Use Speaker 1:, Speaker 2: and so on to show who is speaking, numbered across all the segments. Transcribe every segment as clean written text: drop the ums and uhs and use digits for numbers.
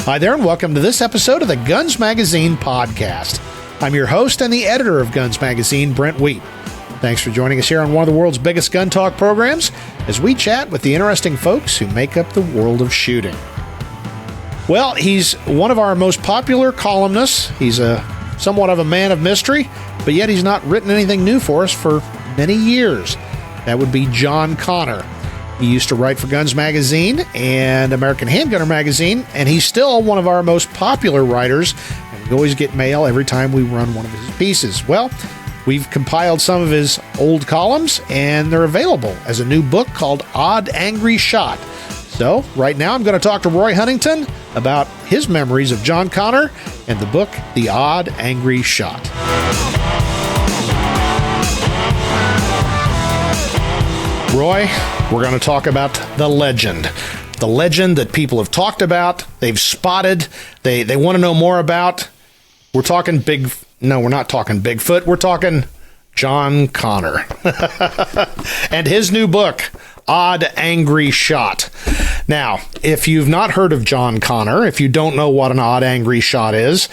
Speaker 1: Hi there, and welcome to this episode of the Guns Magazine podcast. I'm your host and the editor of Guns Magazine, Brent Wheat. Thanks for joining us here on one of the world's biggest gun talk programs as we chat with the interesting folks who make up the world of shooting. Well, he's one of our most popular columnists. He's somewhat of a man of mystery, but yet he's not written anything new for us for many years. That would be John Connor. He used to write for Guns Magazine and American Handgunner Magazine, and he's still one of our most popular writers, and we always get mail every time we run one of his pieces. Well, we've compiled some of his old columns, and they're available as a new book called Odd Angry Shot. So, right now I'm going to talk to Roy Huntington about his memories of John Connor and the book, The Odd Angry Shot. Roy, we're going to talk about the legend that people have talked about, they've spotted, they want to know more about. We're talking we're not talking Bigfoot, we're talking John Connor and his new book, Odd Angry Shot. Now, if you've not heard of John Connor, if you don't know what an odd angry shot is,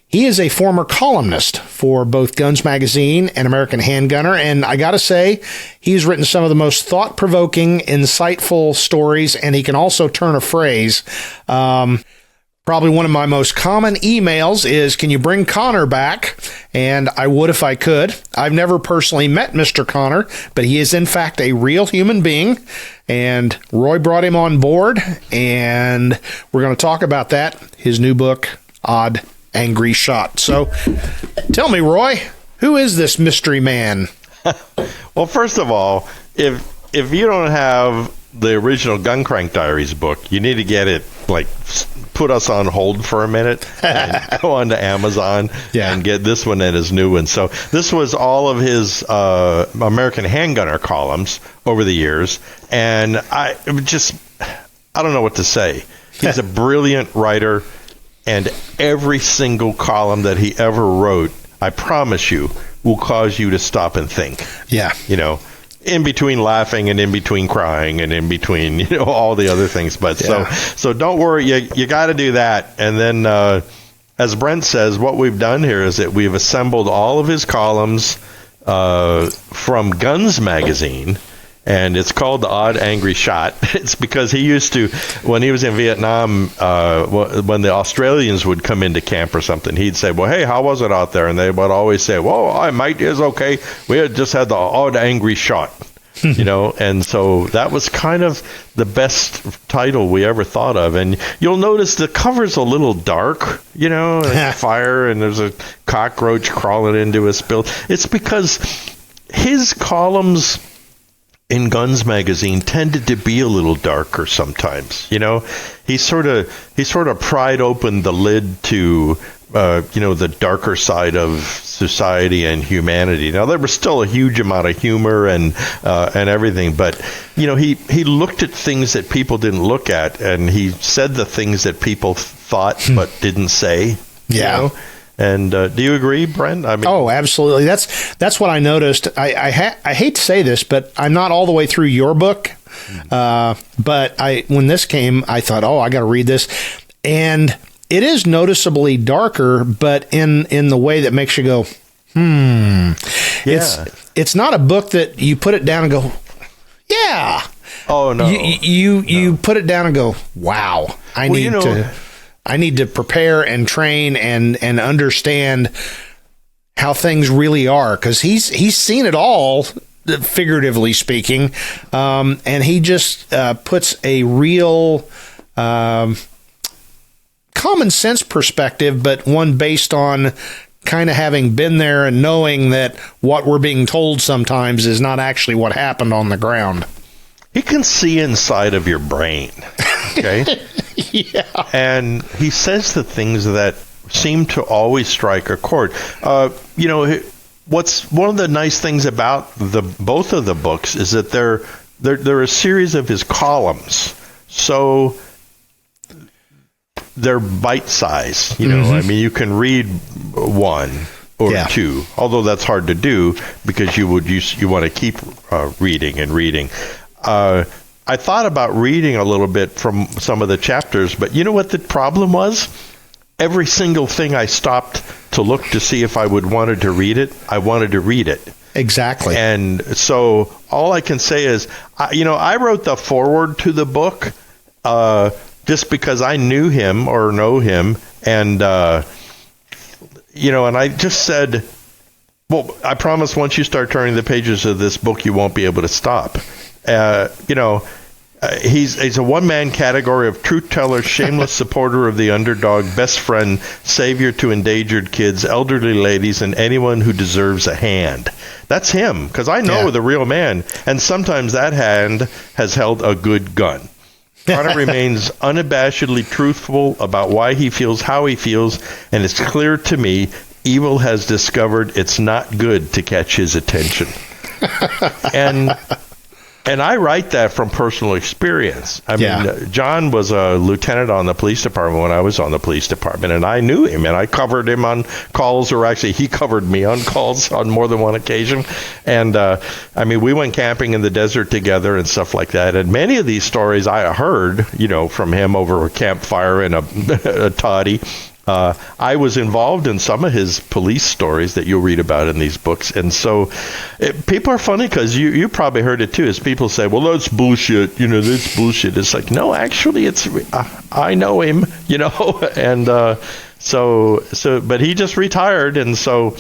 Speaker 1: he is a former columnist for both Guns Magazine and American Handgunner, and I gotta say, he's written some of the most thought-provoking, insightful stories, and he can also turn a phrase. Probably one of my most common emails is, can you bring Connor back? And I would if I could. I've never personally met Mr. Connor, but he is in fact a real human being, and Roy brought him on board, and we're going to talk about that, his new book, Odd Angry Shot. So tell me, Roy, who is this mystery man?
Speaker 2: Well, first of all, if you don't have the original Gun Crank Diaries book, you need to get it, put us on hold for a minute and go on to Amazon and get this one and his new one. So this was all of his American Handgunner columns over the years, and I don't know what to say. He's a brilliant writer, and every single column that he ever wrote, I promise you, will cause you to stop and think.
Speaker 1: Yeah.
Speaker 2: In between laughing and in between crying and in between, all the other things. But so don't worry, you got to do that. And then, as Brent says, what we've done here is that we've assembled all of his columns from Guns Magazine, and it's called The Odd Angry Shot. It's because he used to, when he was in Vietnam, when the Australians would come into camp or something, he'd say, well, hey, how was it out there? And they would always say, well, mate, it's okay. We had just had the odd angry shot, and so that was kind of the best title we ever thought of. And you'll notice the cover's a little dark, like fire, and there's a cockroach crawling into a spill. It's because his columns in Guns Magazine tended to be a little darker sometimes. He sort of pried open the lid to the darker side of society and humanity. Now there was still a huge amount of humor and everything, but he looked at things that people didn't look at, and he said the things that people thought but didn't say. Yeah. And do you agree, Brent?
Speaker 1: Oh, absolutely. That's what I noticed. I hate to say this, but I'm not all the way through your book. But when this came, I thought, I got to read this. And it is noticeably darker, but in the way that makes you go, Yeah. It's not a book that you put it down and go, yeah.
Speaker 2: Oh, no.
Speaker 1: You put it down and go, wow, I need to prepare and train and understand how things really are, because he's seen it all, figuratively speaking, and he just puts a real common sense perspective, but one based on kind of having been there and knowing that what we're being told sometimes is not actually what happened on the ground.
Speaker 2: He can see inside of your brain, okay?
Speaker 1: Yeah.
Speaker 2: And he says the things that seem to always strike a chord. What's one of the nice things about both of the books is that they're a series of his columns. So they're bite-sized, Mm-hmm. You can read one or two, although that's hard to do because you want to keep reading and reading. I thought about reading a little bit from some of the chapters, but you know what the problem was? Every single thing I stopped to look to see if I wanted to read it, I wanted to read it.
Speaker 1: Exactly.
Speaker 2: And so all I can say is, I wrote the foreword to the book just because I knew him or know him. And, and I just said, well, I promise once you start turning the pages of this book, you won't be able to stop. He's a one-man category of truth teller, shameless supporter of the underdog, best friend, savior to endangered kids, elderly ladies, and anyone who deserves a hand. That's him, because I know the real man, and sometimes that hand has held a good gun. Connor remains unabashedly truthful about why he feels how he feels, and it's clear to me evil has discovered it's not good to catch his attention. And I write that from personal experience. I mean, John was a lieutenant on the police department when I was on the police department, and I knew him, and I covered him on calls, or actually he covered me on calls on more than one occasion. And, we went camping in the desert together and stuff like that. And many of these stories I heard, from him over a campfire and a toddy. I was involved in some of his police stories that you'll read about in these books. And so people are funny because you probably heard it too, as people say, well, that's bullshit. That's bullshit. It's like, no, actually, it's I know him, and but he just retired. And so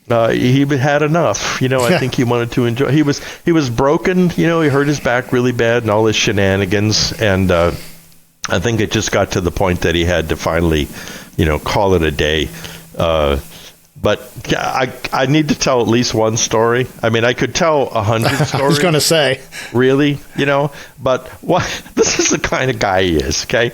Speaker 2: he had enough. I think he wanted to enjoy. He was broken. He hurt his back really bad and all his shenanigans. And I think it just got to the point that he had to finally call it a day. But I need to tell at least one story. I mean, I could tell 100 stories.
Speaker 1: I was going to say.
Speaker 2: Really, but this is the kind of guy he is, okay?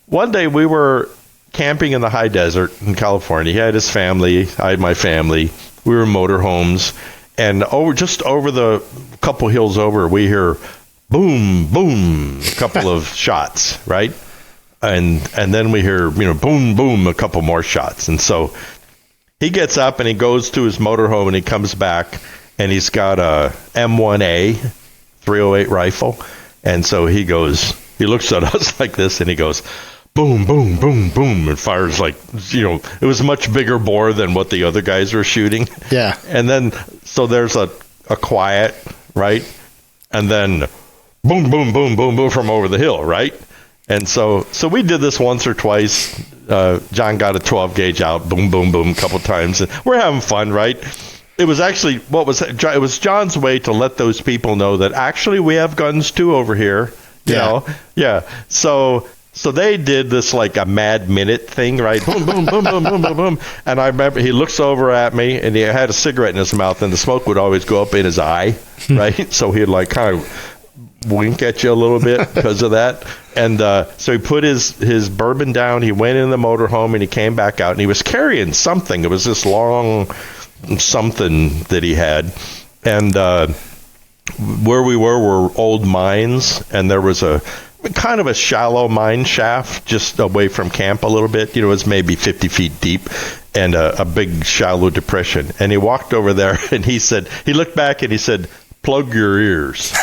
Speaker 2: One day we were camping in the high desert in California. He had his family. I had my family. We were in motorhomes. And just over the couple hills over, we hear boom, boom, a couple of shots, right? And then we hear, boom, boom, a couple more shots. And so he gets up and he goes to his motorhome and he comes back and he's got a M1A 308 rifle. And so he looks at us like this and he goes, boom, boom, boom, boom, and fires like, it was a much bigger bore than what the other guys were shooting.
Speaker 1: Yeah.
Speaker 2: And then, so there's a quiet, right? And then boom, boom, boom, boom, boom from over the hill, right? And so we did this once or twice. John got a 12 gauge out, boom, boom, boom, a couple times. And we're having fun, right? It was actually it was John's way to let those people know that actually we have guns too over here. You know? Yeah. So they did this like a mad minute thing, right? Boom, boom, boom, boom, boom, boom, boom. And I remember he looks over at me and he had a cigarette in his mouth and the smoke would always go up in his eye, right? So he'd like kind of wink at you a little bit because of that. And so he put his bourbon down. He went in the motorhome and he came back out and he was carrying something. It was this long something that he had. And where we were old mines, and there was a kind of a shallow mine shaft just away from camp a little bit. It was maybe 50 feet deep and a big shallow depression. And he walked over there and he looked back and he said, plug your ears.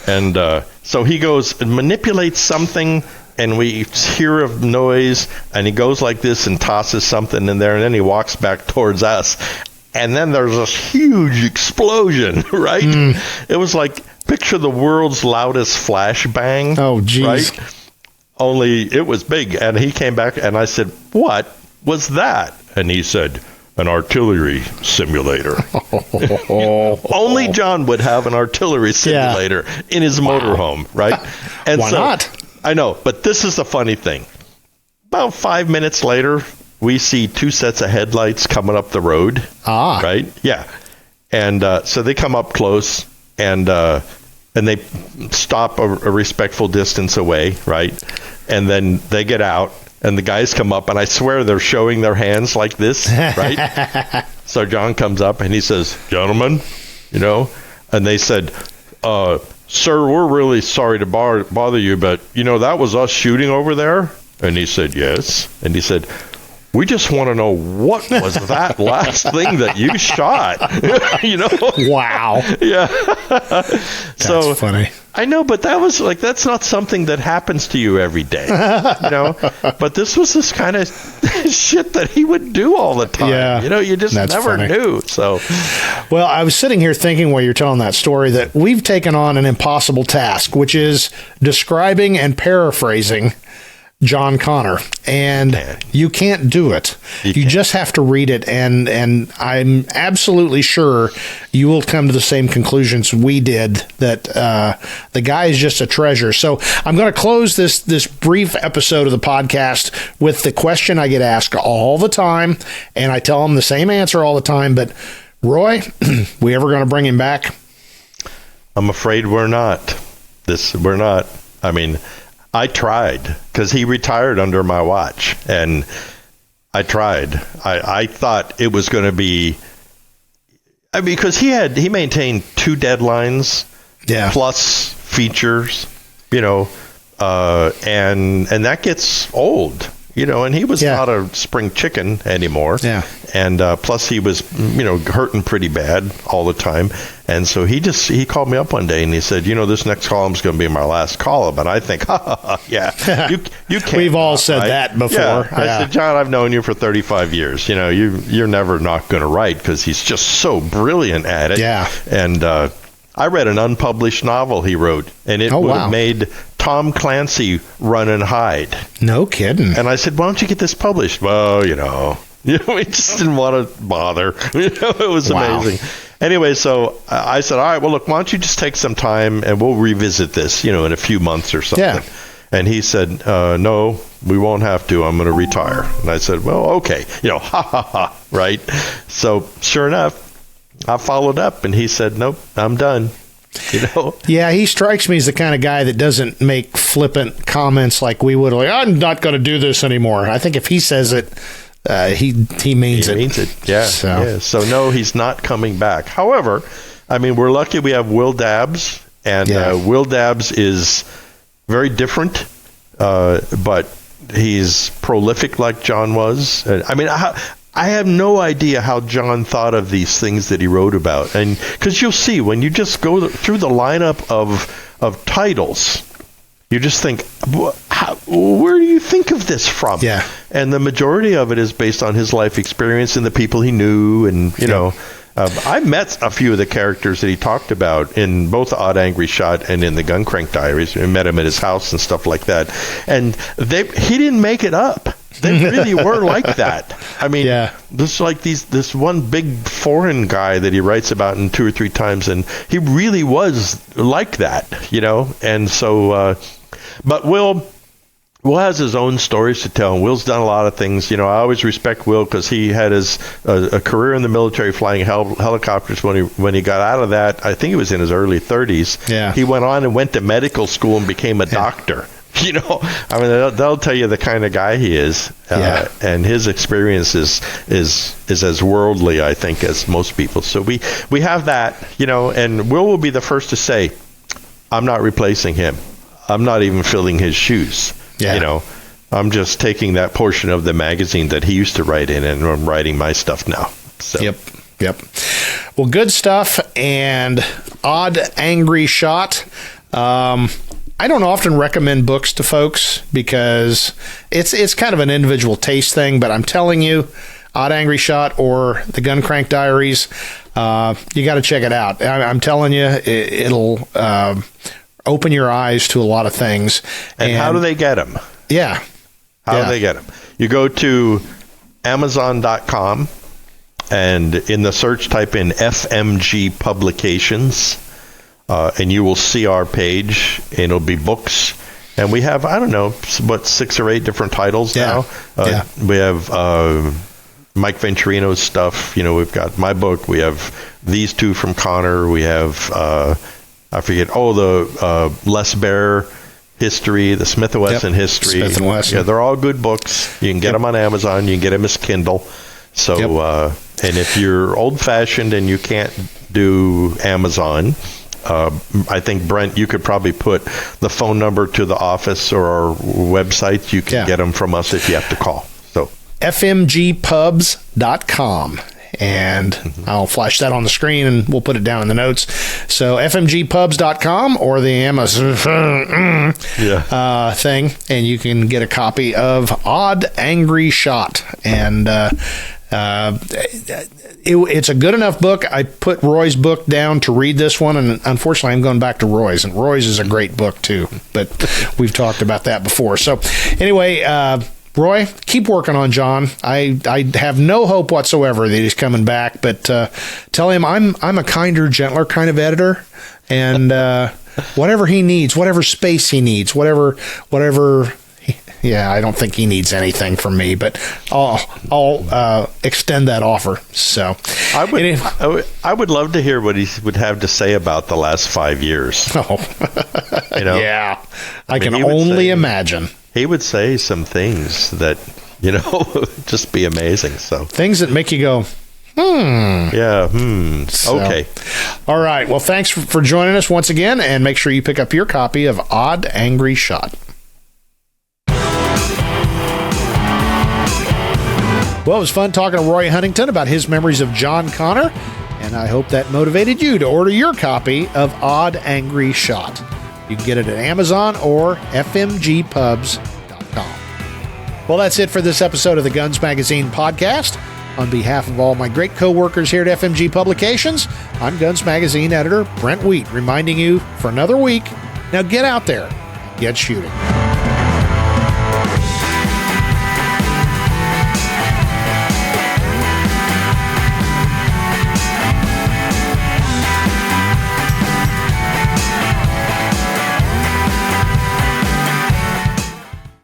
Speaker 2: And so he goes and manipulates something, and we hear a noise, and he goes like this and tosses something in there, and then he walks back towards us. And then there's this huge explosion, right? It was like, picture the world's loudest flashbang.
Speaker 1: Oh, geez.
Speaker 2: Right? Only it was big. And he came back, and I said, what was that? And he said, an artillery simulator. Only John would have an artillery simulator in his motorhome, right? And
Speaker 1: why not?
Speaker 2: I know, but this is the funny thing. About 5 minutes later, we see two sets of headlights coming up the road. Right? Yeah. And so they come up close, and they stop a respectful distance away, right? And then they get out. And the guys come up, and I swear they're showing their hands like this, right? So John comes up, and he says, gentlemen, and they said, sir, we're really sorry to bother you, but, that was us shooting over there? And he said, yes. And he said, we just want to know, what was that last thing that you shot?
Speaker 1: Wow.
Speaker 2: Yeah.
Speaker 1: That's funny.
Speaker 2: I know, but that's not something that happens to you every day, But this was this kind of shit that he would do all the time.
Speaker 1: Yeah,
Speaker 2: you just never knew. So,
Speaker 1: well, I was sitting here thinking while you're telling that story that we've taken on an impossible task, which is describing and paraphrasing John Connor, and you can't do it. You just have to read it, and I'm absolutely sure you will come to the same conclusions we did, that the guy is just a treasure. So I'm going to close this brief episode of the podcast with the question I get asked all the time, and I tell them the same answer all the time. But Roy, we ever going to bring him back?
Speaker 2: I'm afraid we're not. We're not. I mean, I tried, because he retired under my watch, and I tried. I thought it was going to be, because he maintained 2 deadlines, plus features, and that gets old, and he was not a spring chicken anymore. Yeah. And plus he was, hurting pretty bad all the time. And so he called me up one day and he said, this next column is going to be my last column. And I think, you can't.
Speaker 1: We've all said that before.
Speaker 2: Yeah. I said, John, I've known you for 35 years. You're never not going to write, because he's just so brilliant at it. Yeah. And I read an unpublished novel he wrote, and it would have made Tom Clancy run and hide.
Speaker 1: No kidding.
Speaker 2: And I said, why don't you get this published? Well, we just didn't want to bother. It was amazing. Anyway, so I said, all right, well, look, why don't you just take some time and we'll revisit this, in a few months or something. Yeah. And he said, no, we won't have to. I'm going to retire. And I said, well, okay. Right? So sure enough, I followed up, and he said, nope, I'm done.
Speaker 1: Yeah, he strikes me as the kind of guy that doesn't make flippant comments like we would. Like, I'm not going to do this anymore. I think if he says it, he means it.
Speaker 2: He means it. Yeah. So no, he's not coming back. However, I mean, we're lucky we have Will Dabbs, and Will Dabbs is very different, but he's prolific like John was. I mean, I have no idea how John thought of these things that he wrote about. And because you'll see, when you just go through the lineup of titles, you just think, where do you think of this from? Yeah. And the majority of it is based on his life experience and the people he knew. And, I met a few of the characters that he talked about in both Odd Angry Shot and in the Gun Crank Diaries. I met him at his house and stuff like that. And he didn't make it up. They really were like that. I mean, this one big foreign guy that he writes about in 2 or 3 times, and he really was like that, And so, but Will has his own stories to tell, and Will's done a lot of things. I always respect Will, because he had a career in the military flying helicopters. When he got out of that, I think he was in his early 30s. Yeah. He went on and went to medical school and became a doctor. I mean, they'll tell you the kind of guy he is, and his experience is as worldly, I think, as most people. So we have that, and Will be the first to say, I'm not replacing him. I'm not even filling his shoes. Yeah. I'm just taking that portion of the magazine that he used to write in, and I'm writing my stuff now. So.
Speaker 1: Yep. Well, good stuff. And Odd Angry Shot. I don't often recommend books to folks because it's kind of an individual taste thing, but I'm telling you, Odd Angry Shot or the Gun Crank Diaries, you got to check it out. I'm telling you, it'll open your eyes to a lot of things.
Speaker 2: And how do they get them?
Speaker 1: Yeah.
Speaker 2: How do they get them? You go to Amazon.com, and in the search type in FMG Publications, and you will see our page, and it'll be books. And we have, 6 or 8 different titles now. We have Mike Venturino's stuff. We've got my book. We have these 2 from Connor. We have, the Les Bear history, the Smith & Wesson history.
Speaker 1: Smith & Wesson.
Speaker 2: Yeah, they're all good books. You can get them on Amazon. You can get them as Kindle. So, and if you're old-fashioned and you can't do Amazon, I think, Brent, you could probably put the phone number to the office or our website. You can get them from us if you have to call. So
Speaker 1: fmgpubs.com. and I'll flash that on the screen and we'll put it down in the notes. So fmgpubs.com or the Amazon thing, and you can get a copy of Odd Angry Shot. And it's a good enough book. I put Roy's book down to read this one, and unfortunately I'm going back to Roy's, and Roy's is a great book too, but we've talked about that before. So anyway, Roy, keep working on John. I have no hope whatsoever that he's coming back, but tell him I'm a kinder, gentler kind of editor, and whatever he needs, whatever space he needs, whatever. Yeah, I don't think he needs anything from me, but I'll extend that offer. So
Speaker 2: I would love to hear what he would have to say about the last 5 years.
Speaker 1: Oh, yeah, I can
Speaker 2: mean,
Speaker 1: only imagine.
Speaker 2: He would say some things that, just be amazing. So
Speaker 1: things that make you go,
Speaker 2: Yeah.
Speaker 1: So,
Speaker 2: okay.
Speaker 1: All right. Well, thanks for joining us once again, and make sure you pick up your copy of Odd Angry Shot. Well, it was fun talking to Roy Huntington about his memories of John Connor, and I hope that motivated you to order your copy of Odd Angry Shot. You can get it at Amazon or fmgpubs.com. Well, that's it for this episode of the Guns Magazine podcast. On behalf of all my great co-workers here at FMG Publications, I'm Guns Magazine editor Brent Wheat, reminding you for another week, now get out there and get shooting.